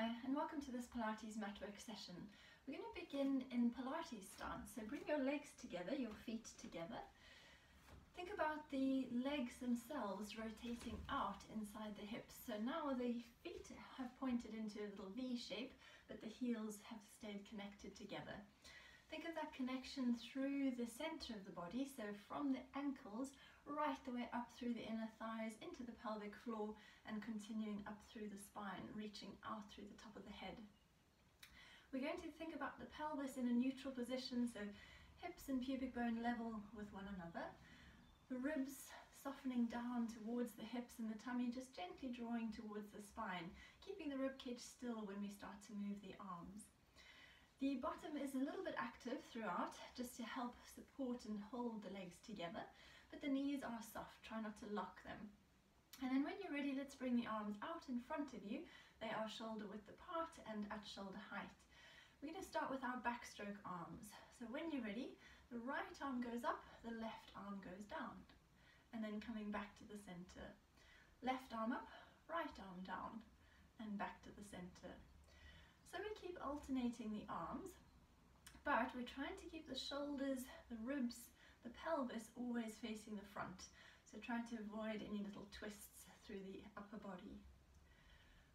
Hi, and welcome to this Pilates Matwork session. We're going to begin in Pilates Stance. So bring your legs together, your feet together. Think about the legs themselves rotating out inside the hips. So now the feet have pointed into a little V shape, but the heels have stayed connected together. Think of that connection through the center of the body, so from the ankles right the way up through the inner thighs into the pelvic floor and continuing up through the spine, reaching out through the top of the head. We're going to think about the pelvis in a neutral position, so hips and pubic bone level with one another. The ribs softening down towards the hips and the tummy just gently drawing towards the spine, keeping the rib cage still when we start to move the arms. The bottom is a little bit active throughout, just to help support and hold the legs together, but the knees are soft, try not to lock them. And then when you're ready, let's bring the arms out in front of you. They are shoulder width apart and at shoulder height. We're going to start with our backstroke arms. So when you're ready, the right arm goes up, the left arm goes down, and then coming back to the center. Left arm up, right arm down, and back to the center. So we keep alternating the arms, but we're trying to keep the shoulders, the ribs, the pelvis always facing the front. So try to avoid any little twists through the upper body.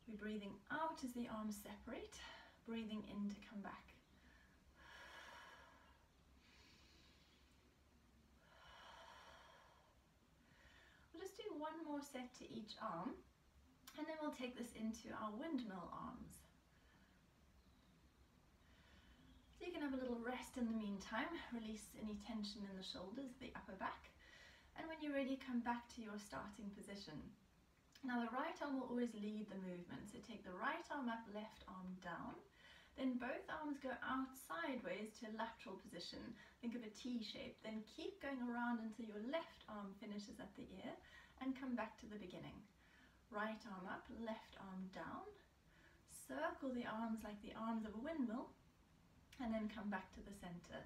We're breathing out as the arms separate, breathing in to come back. We'll just do one more set to each arm, and then we'll take this into our windmill arms. So you can have a little rest in the meantime, release any tension in the shoulders, the upper back, and when you're ready, come back to your starting position. Now the right arm will always lead the movement, so take the right arm up, left arm down, then both arms go out sideways to a lateral position, think of a T shape, then keep going around until your left arm finishes at the ear, and come back to the beginning. Right arm up, left arm down, circle the arms like the arms of a windmill, and then come back to the center.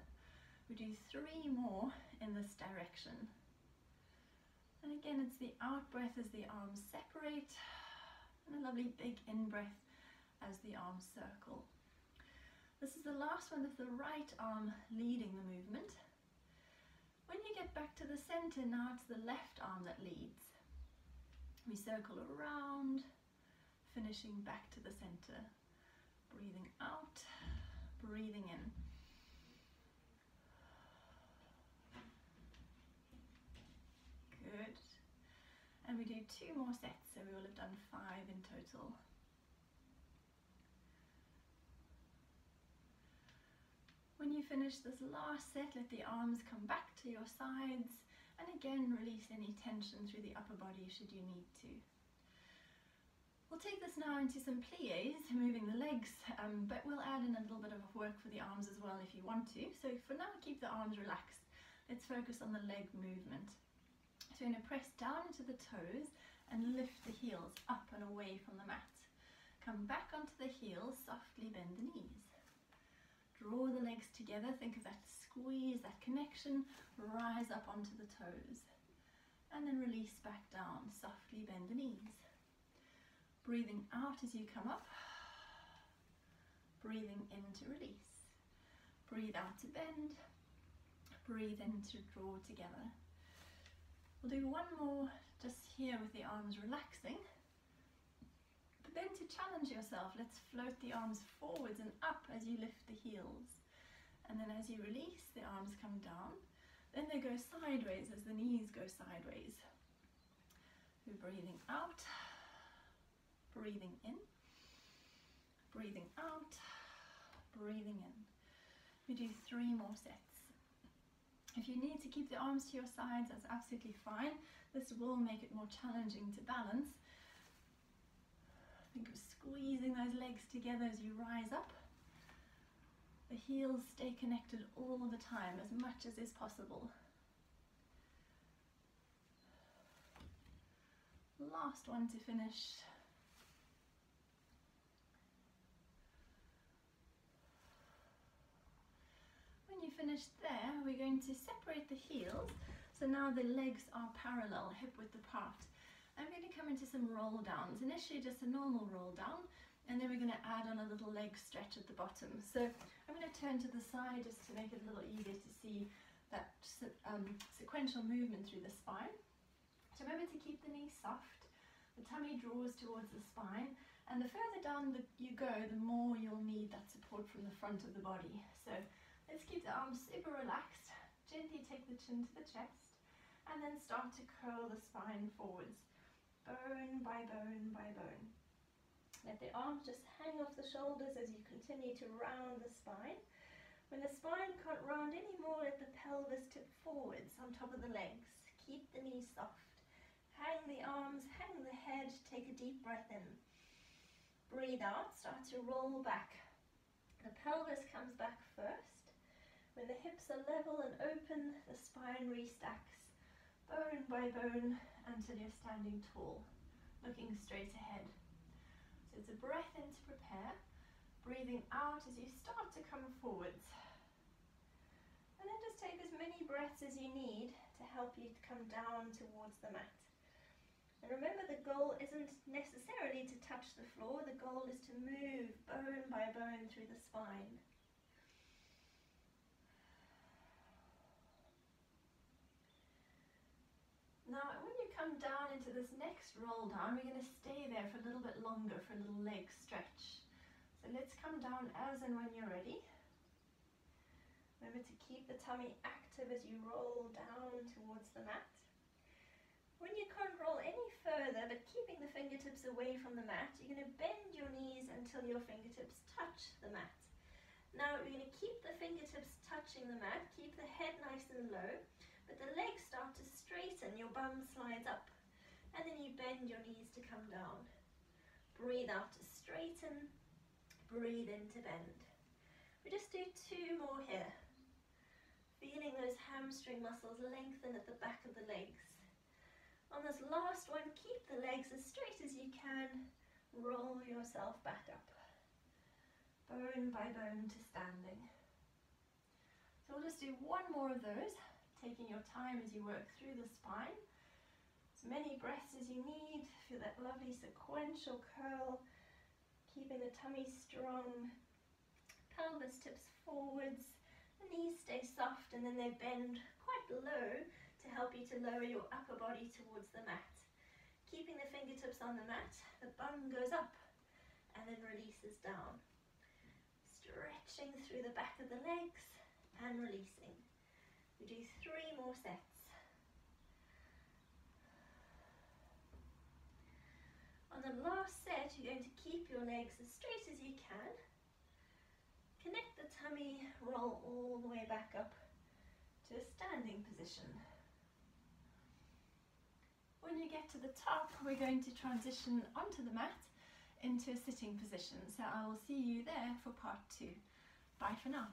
We do 3 more in this direction. And again, it's the out breath as the arms separate, and a lovely big in breath as the arms circle. This is the last one with the right arm leading the movement. When you get back to the center, now it's the left arm that leads. We circle around, finishing back to the center. Breathing out, breathing in. Good. And we do 2 more sets, so we will have done 5 in total. When you finish this last set, let the arms come back to your sides, and again release any tension through the upper body should you need to. We'll take this now into some pliés, moving the legs, but we'll add in a little bit of work for the arms as well if you want to. So for now, keep the arms relaxed. Let's focus on the leg movement. So we're going to press down into the toes and lift the heels up and away from the mat. Come back onto the heels, softly bend the knees. Draw the legs together, think of that squeeze, that connection, rise up onto the toes. And then release back down, softly bend the knees. Breathing out as you come up, breathing in to release. Breathe out to bend, breathe in to draw together. We'll do 1 more just here with the arms relaxing, but then to challenge yourself, let's float the arms forwards and up as you lift the heels. And then as you release, the arms come down, then they go sideways as the knees go sideways. We're breathing out, breathing in, breathing out, breathing in. We do 3 more sets. If you need to keep the arms to your sides, that's absolutely fine. This will make it more challenging to balance. Think of squeezing those legs together as you rise up. The heels stay connected all the time, as much as is possible. Last one to finish. When you finish there, we're going to separate the heels. So now the legs are parallel, hip width apart. I'm going to come into some roll downs. Initially just a normal roll down, And then we're going to add on a little leg stretch at the bottom. So I'm going to turn to the side just to make it a little easier to see that sequential movement through the spine. So remember to keep the knees soft, the tummy draws towards the spine, and the further down you go, the more you'll need that support from the front of the body. So let's keep the arms super relaxed, gently take the chin to the chest, and then start to curl the spine forwards, bone by bone by bone. Let the arms just hang off the shoulders as you continue to round the spine. When the spine can't round anymore, let the pelvis tip forwards on top of the legs. Keep the knees soft. Hang the arms, hang the head, take a deep breath in. Breathe out, start to roll back. The pelvis comes back first. When the hips are level and open, the spine restacks, bone by bone, until you're standing tall, looking straight ahead. So it's a breath in to prepare, breathing out as you start to come forwards. And then just take as many breaths as you need to help you to come down towards the mat. And remember, the goal isn't necessarily to touch the floor, the goal is to move bone by bone through the spine. Now, when you come down into this next roll down, we're going to stay there for a little bit longer for a little leg stretch. So let's come down as and when you're ready. Remember to keep the tummy active as you roll down towards the mat. When you can't roll any further, but keeping the fingertips away from the mat, you're going to bend your knees until your fingertips touch the mat. Now, you're going to keep the fingertips touching the mat, keep the head nice and low, but the legs start to straighten, your bum slides up, and then you bend your knees to come down. Breathe out to straighten, breathe in to bend. We just do 2 more here. Feeling those hamstring muscles lengthen at the back of the legs. On this last one, keep the legs as straight as you can, roll yourself back up, bone by bone to standing. So we'll just do 1 more of those, taking your time as you work through the spine. As many breaths as you need. Feel that lovely sequential curl, keeping the tummy strong, pelvis tips forwards, the knees stay soft and then they bend quite low to help you to lower your upper body towards the mat. Keeping the fingertips on the mat, the bum goes up and then releases down. Stretching through the back of the legs and releasing. We do 3 more sets. On the last set, you're going to keep your legs as straight as you can. Connect the tummy, roll all the way back up to a standing position. When you get to the top, we're going to transition onto the mat into a sitting position. So I will see you there for part 2. Bye for now.